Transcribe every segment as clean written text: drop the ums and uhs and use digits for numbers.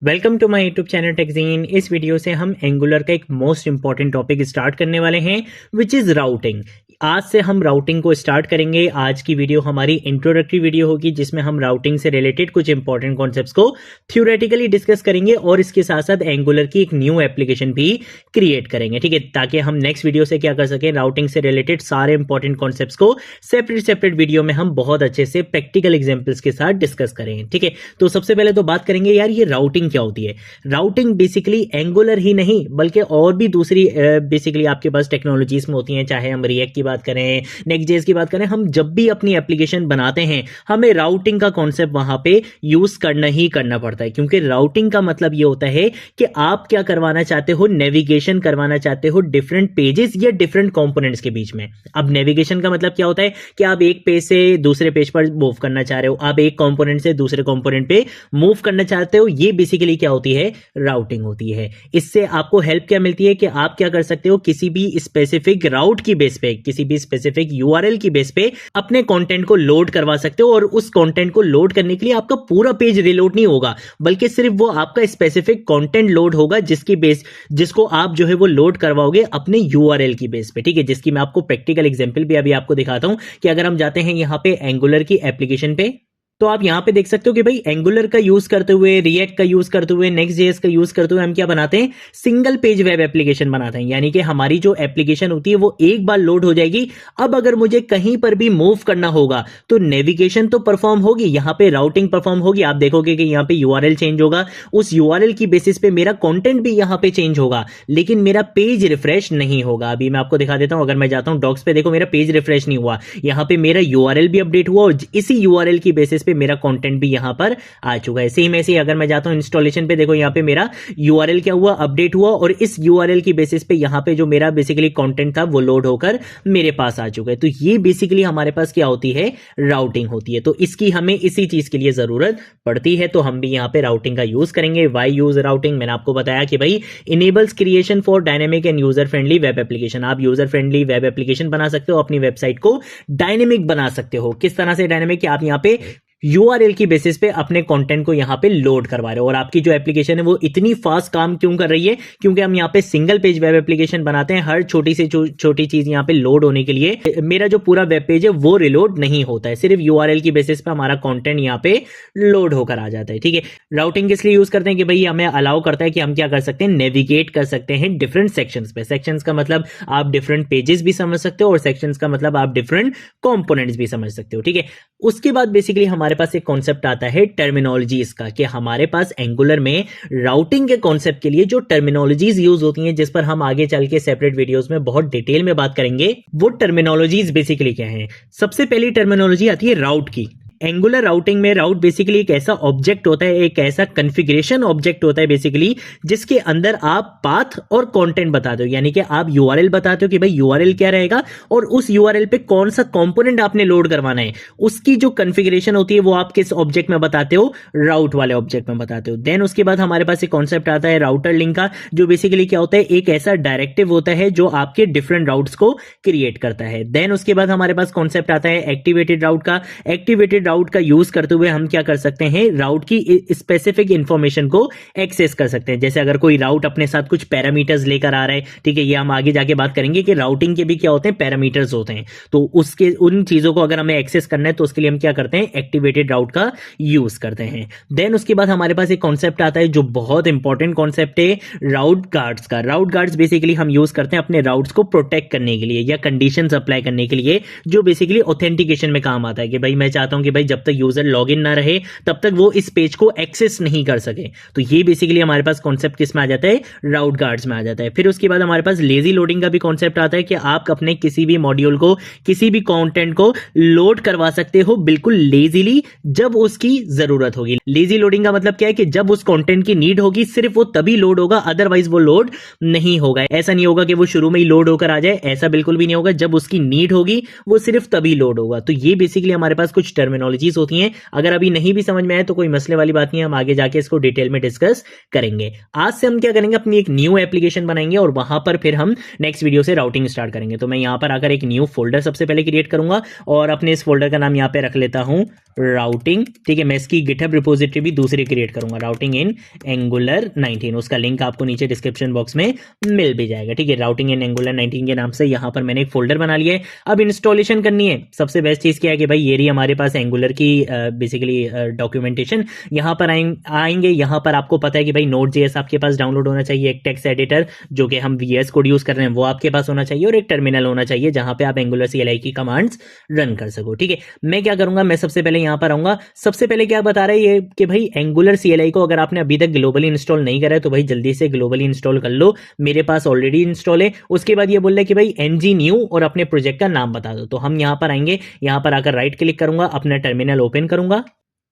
Welcome to my YouTube channel टेक्जीन। इस video से हम एंगुलर का एक मोस्ट इंपॉर्टेंट टॉपिक स्टार्ट करने वाले हैं विच इज राउटिंग। आज से हम राउटिंग को स्टार्ट करेंगे। आज की वीडियो हमारी इंट्रोडक्टरी वीडियो होगी जिसमें हम राउटिंग से रिलेटेड कुछ इंपॉर्टेंट कॉन्सेप्ट्स को थ्योरेटिकली डिस्कस करेंगे और इसके साथ साथ एंगुलर की एक न्यू एप्लीकेशन भी क्रिएट करेंगे, ठीक है, ताकि हम नेक्स्ट वीडियो से क्या कर सकें, राउटिंग से रिलेटेड सारे इंपॉर्टेंट कॉन्सेप्ट्स को सेपरेट वीडियो में हम बहुत अच्छे से प्रैक्टिकल एग्जाम्पल्स के साथ डिस्कस करेंगे, ठीक है। तो सबसे पहले तो बात करेंगे यार ये राउटिंग क्या होती है। राउटिंग बेसिकली एंगुलर ही नहीं बल्कि और भी दूसरी बेसिकली आपके पास टेक्नोलॉजीज में होती हैं, चाहे हम रिएक्ट की बात करें, नेक्स्ट.जेएस की बात करें। हम जब भी अपनी एप्लीकेशन बनाते हैं हमें राउटिंग का कॉन्सेप्ट वहां पे यूज करना ही करना पड़ता है, क्योंकि राउटिंग का मतलब ये होता है कि आप क्या करवाना चाहते हो, नेविगेशन करवाना चाहते हो डिफरेंट पेजेस या डिफरेंट कंपोनेंट्स के बीच में। अब नेविगेशन का मतलब क्या होता है कि आप एक पेज से दूसरे पेज पर मूव करना चाह रहे हो, आप एक कंपोनेंट से दूसरे कंपोनेंट पे मूव करना चाहते हो, ये बेसिकली क्या होती है, राउटिंग होती है। इससे आपको हेल्प क्या मिलती है कि आप क्या कर सकते हो, किसी भी स्पेसिफिक राउट की बेस पे, किसी भी स्पेसिफिक यूआरएल की बेस पे अपने कंटेंट को लोड करवा सकते हो। और उस कंटेंट को लोड करने के लिए आपका पूरा पेज रिलोड नहीं होगा, बल्कि सिर्फ वो आपका स्पेसिफिक कंटेंट लोड होगा जिसको आप जो है वो लोड करवाओगे अपने यूआरएल की बेस पे, ठीक है। जिसकी मैं आपको प्रैक्टिकल एग्जांपल भी अभी आपको दिखाता हूं कि अगर हम जाते हैं यहां पे एंगुलर की एप्लीकेशन पे, तो आप यहां पे देख सकते हो कि भाई एंगुलर का यूज करते हुए, रिएक्ट का यूज करते हुए, नेक्स्ट.जेएस का यूज करते हुए हम क्या बनाते हैं, सिंगल पेज वेब एप्लीकेशन बनाते हैं। यानी कि हमारी जो एप्लीकेशन होती है वो एक बार लोड हो जाएगी। अब अगर मुझे कहीं पर भी मूव करना होगा तो नेविगेशन तो परफॉर्म होगी, यहां पे राउटिंग परफॉर्म होगी। आप देखोगे कि यहां पे यूआरएल चेंज होगा, उस यूआरएल की बेसिस पे मेरा कंटेंट भी यहां पे चेंज होगा, लेकिन मेरा पेज रिफ्रेश नहीं होगा। अभी मैं आपको दिखा देता हूं। अगर मैं जाता हूं डॉक्स पे, देखो मेरा पेज रिफ्रेश नहीं हुआ, यहां पे मेरा यूआरएल भी अपडेट हुआ और इसी यूआरएल की बेसिस पे मेरा कंटेंट भी यहां पर आ चुका है। सेम ऐसे अगर मैं जाता हूं इंस्टॉलेशन पे, देखो यहां पे मेरा यूआरएल क्या हुआ, अपडेट हुआ और इस यूआरएल की बेसिस पे यहां पे जो मेरा बेसिकली कंटेंट था वो लोड होकर मेरे पास आ चुका है। तो ये बेसिकली हमारे पास क्या होती है, राउटिंग होती है। तो इसकी हमें इसी चीज के लिए जरूरत पड़ती है, तो हम भी यहां पे राउटिंग का यूज करेंगे। वाई यूज राउटिंग, मैंने आपको बताया कि भाई enables creation for dynamic and user friendly web application. आप यूजर फ्रेंडली वेब एप्लीकेशन बना सकते हो, अपनी वेबसाइट को डायनेमिक बना सकते हो। किस तरह से डायनेमिक, कि आप यहां पे यूआरएल की बेसिस पे अपने कंटेंट को यहां पे लोड करवा रहे हो। और आपकी जो एप्लीकेशन है वो इतनी फास्ट काम क्यों कर रही है, क्योंकि हम यहां पे सिंगल पेज वेब एप्लीकेशन बनाते हैं। हर छोटी से छोटी चीज यहां पे लोड होने के लिए मेरा जो पूरा वेब पेज है वो रिलोड नहीं होता है, सिर्फ यूआरएल की बेसिस पे हमारा कंटेंट यहां पे लोड होकर आ जाता है, ठीक है। राउटिंग किस लिए यूज करते हैं कि भाई हमें अलाउ करता है कि हम क्या कर सकते हैं, नेविगेट कर सकते हैं डिफरेंट सेक्शंस पे। सेक्शंस का मतलब आप डिफरेंट पेजेस भी समझ सकते हो और सेक्शंस का मतलब आप डिफरेंट कंपोनेंट्स भी समझ सकते हो, ठीक है। उसके बाद बेसिकली हमारे पास एक कॉन्सेप्ट आता है टर्मिनोलॉजीज का, कि हमारे पास एंगुलर में राउटिंग के कॉन्सेप्ट के लिए जो टर्मिनोलॉजीज यूज होती हैं, जिस पर हम आगे चल के सेपरेट वीडियोस में बहुत डिटेल में बात करेंगे, वो टर्मिनोलॉजीज बेसिकली क्या हैं। सबसे पहली टर्मिनोलॉजी आती है राउट की। एंगुलर राउटिंग में राउट बेसिकली एक ऐसा ऑब्जेक्ट होता है, एक ऐसा कॉन्फ़िगरेशन ऑब्जेक्ट होता है बेसिकली, जिसके अंदर आप पाथ और कंटेंट बताते हो। यानी कि आप यूआरएल बताते हो कि भाई यूआरएल क्या रहेगा और उस यूआरएल पे कौन सा कंपोनेंट आपने लोड करवाना है, उसकी जो कॉन्फ़िगरेशन होती है वो आप किस ऑब्जेक्ट में बताते हो, राउट वाले ऑब्जेक्ट में बताते हो। देन उसके बाद हमारे पास एक कॉन्सेप्ट आता है राउटर लिंक का, जो बेसिकली क्या होता है, एक ऐसा डायरेक्टिव होता है जो आपके डिफरेंट राउट्स को क्रिएट करता है। देन उसके बाद हमारे पास कॉन्सेप्ट आता है एक्टिवेटेड राउट का। एक्टिवेटेड राउट का यूज करते हुए हम क्या कर सकते हैं, राउट की स्पेसिफिक इंफॉर्मेशन को एक्सेस कर सकते हैं। जैसे अगर कोई राउट अपने साथ कुछ पैरामीटर्स लेकर आ रहा है, ठीक है, ये हम आगे जाके बात करेंगे कि राउटिंग के भी क्या होते हैं, पैरामीटर्स होते हैं। तो उसके उन चीजों को अगर हमें एक्सेस करना है तो उसके लिए हम क्या करते हैं, एक्टिवेटेड राउट का यूज करते हैं। देन उसके बाद हमारे पास एक कॉन्सेप्ट आता है जो बहुत इंपॉर्टेंट कॉन्सेप्ट है, राउट गार्ड्स का। राउट गार्ड्स बेसिकली हम यूज करते हैं अपने राउट्स को प्रोटेक्ट करने के लिए या कंडीशंस अप्लाई करने के लिए, जो बेसिकली ऑथेंटिकेशन में काम आता है। कि भाई मैं चाहता हूं कि भाई जब तक यूजर लॉगिन ना रहे तब तक वो इस पेज को एक्सेस नहीं कर सके। तो ये बेसिकली हमारे पास कॉन्सेप्ट किस में आ जाता है, राउट गार्ड्स में आ जाता है। फिर उसके बाद हमारे पास लेजी लोडिंग का भी कॉन्सेप्ट आता है कि आप अपने किसी भी मॉड्यूल को, किसी भी कंटेंट को लोड करवा सकते हो बिल्कुल लेजीली जब उसकी जरूरत होगी। लेजी लोडिंग का मतलब क्या है कि जब उस कंटेंट की नीड होगी सिर्फ वो तभी लोड होगा, अदरवाइज वो लोड नहीं होगा। ऐसा नहीं होगा कि वो शुरू में ही लोड होकर आ जाए, ऐसा बिल्कुल भी नहीं होगा। जब उसकी नीड होगी वो सिर्फ तभी लोड होगा। तो ये बेसिकली हमारे पास कुछ टर्मिनोलॉजी टर्मिनोलॉजीज होती हैं। अगर अभी नहीं भी समझ में आए तो कोई मसले वाली बात नहीं है, हम आगे जाके इसको डिटेल में डिस्कस करेंगे। आज से हम क्या करेंगे, अपनी एक न्यू एप्लीकेशन बनाएंगे और वहां पर फिर हम नेक्स्ट वीडियो से राउटिंग स्टार्ट करेंगे। तो मैं यहां पर आकर एक न्यू फोल्डर सबसे पहले क्रिएट करूंगा और अपने इस फोल्डर का नाम यहां पे रख लेता हूं राउटिंग। ठीक है, मैं इसकी गिटहब रिपोजिटरी भी दूसरी क्रिएट करूंगा, राउटिंग इन एंगुलर 19। उसका लिंक आपको नीचे डिस्क्रिप्शन बॉक्स में मिल भी जाएगा। ठीक है, राउटिंग इन एंगुलर 19 के नाम से यहां पर मैंने एक फोल्डर बना लिया है। अब इंस्टॉलेशन करनी है। सबसे बेस्ट चीज क्या है कि भाई ये रही हमारे पास एंगुलर की बेसिकली डॉक्यूमेंटेशन। यहां पर आएंगे, यहां पर आपको पता है कि भाई Node.js आपके पास डाउनलोड होना चाहिए, एक टेक्स्ट एडिटर जो कि हम VS कोड यूज कर रहे हैं वो आपके पास होना चाहिए, और एक टर्मिनल होना चाहिए जहां पे आप एंगुलर CLI की कमांड्स रन कर सको। ठीक है, मैं क्या करूंगा, मैं सबसे पहले यहां पर आऊंगा। सबसे पहले क्या बता रहा है ये कि भाई एंगुलर CLI को अगर आपने अभी तक ग्लोबली इंस्टॉल नहीं करा है तो भाई जल्दी से ग्लोबली इंस्टॉल कर लो, मेरे पास ऑलरेडी इंस्टॉल है। उसके बाद ये बोल रहा है कि भाई ng new और अपने प्रोजेक्ट का नाम बता दो। तो हम यहां पर आएंगे, यहां पर आकर राइट क्लिक करूंगा, अपना टर्मिनल ओपन करूंगा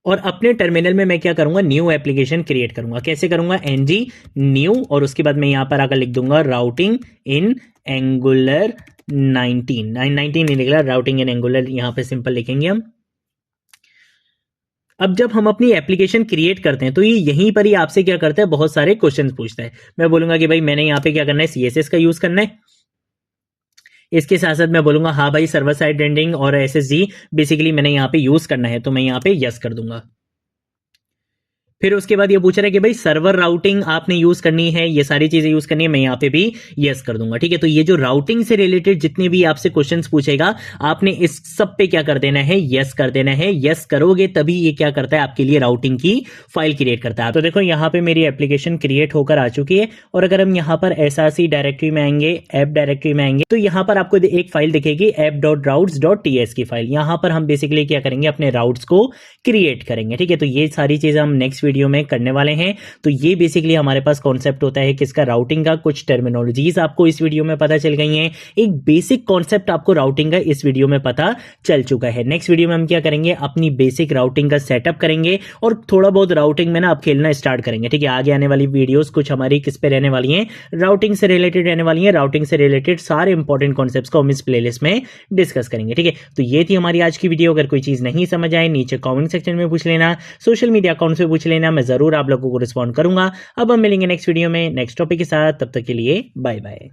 और अपने टर्मिनल में मैं क्या करूंगा, न्यू एप्लीकेशन क्रिएट करूंगा। कैसे करूंगा, ng न्यू और उसके बाद मैं यहां पर आकर लिख दूंगा राउटिंग इन एंगुलर 19 नहीं लिख रहा, राउटिंग इन एंगुलर यहां पे सिंपल लिखेंगे हम। अब जब हम अपनी एप्लीकेशन क्रिएट करते हैं तो ये यहीं पर ही आपसे क्या करता है, बहुत सारे क्वेश्चंस पूछता है। मैं बोलूंगा कि भाई मैंने यहाँ पे क्या करना है, CSS का यूज करना है। इसके साथ साथ मैं बोलूंगा हाँ भाई सर्वर साइड रेंडरिंग और SSD बेसिकली मैंने यहाँ पे यूज करना है, तो मैं यहाँ पे यस कर दूंगा। फिर उसके बाद ये पूछ रहा है कि भाई सर्वर राउटिंग आपने यूज करनी है, ये सारी चीजें यूज करनी है, मैं यहाँ पे भी यस कर दूंगा। ठीक है, तो ये जो राउटिंग से रिलेटेड जितने भी आपसे क्वेश्चंस पूछेगा आपने इस सब पे क्या कर देना है, यस कर देना है। यस करोगे तभी ये क्या करता है, आपके लिए राउटिंग की फाइल क्रिएट करता है। तो देखो यहाँ पे मेरी एप्लीकेशन क्रिएट होकर आ चुकी है, और अगर हम यहाँ पर src डायरेक्टरी में आएंगे, ऐप डायरेक्टरी में आएंगे, तो यहाँ पर आपको एक फाइल दिखेगी app.routes.ts की फाइल। यहाँ पर हम बेसिकली क्या करेंगे, अपने राउट्स को क्रिएट करेंगे। ठीक है, तो ये सारी चीजें हम नेक्स्ट वीडियो में करने वाले हैं। तो ये बेसिकली हमारे पास कॉन्सेप्ट होता है किसका, राउटिंग का। कुछ टर्मिनोलॉजीज आपको इस वीडियो में पता चल गई हैं, एक बेसिक कॉन्सेप्ट आपको राउटिंग का इस वीडियो में पता चल चुका है। नेक्स्ट वीडियो में हम क्या करेंगे, अपनी बेसिक राउटिंग का सेटअप करेंगे और थोड़ा बहुत राउटिंग में ना आप खेलना स्टार्ट करेंगे। ठीक है, आगे आने वाली वीडियोस कुछ हमारी किस पे रहने वाली हैं, राउटिंग से रिलेटेड रहने वाली हैं। राउटिंग से रिलेटेड सारे इंपॉर्टेंट कॉन्सेप्ट्स को हम इस प्लेलिस्ट में डिस्कस करेंगे। ठीक है, तो ये थी हमारी आज की वीडियो। अगर कोई चीज नहीं समझ आए नीचे कॉमेंट सेक्शन में पूछ लेना, सोशल मीडिया अकाउंट से पूछ लेना, मैं जरूर आप लोगों को रिस्पॉन्ड करूंगा। अब हम मिलेंगे नेक्स्ट वीडियो में नेक्स्ट टॉपिक के साथ, तब तक के लिए बाय बाय।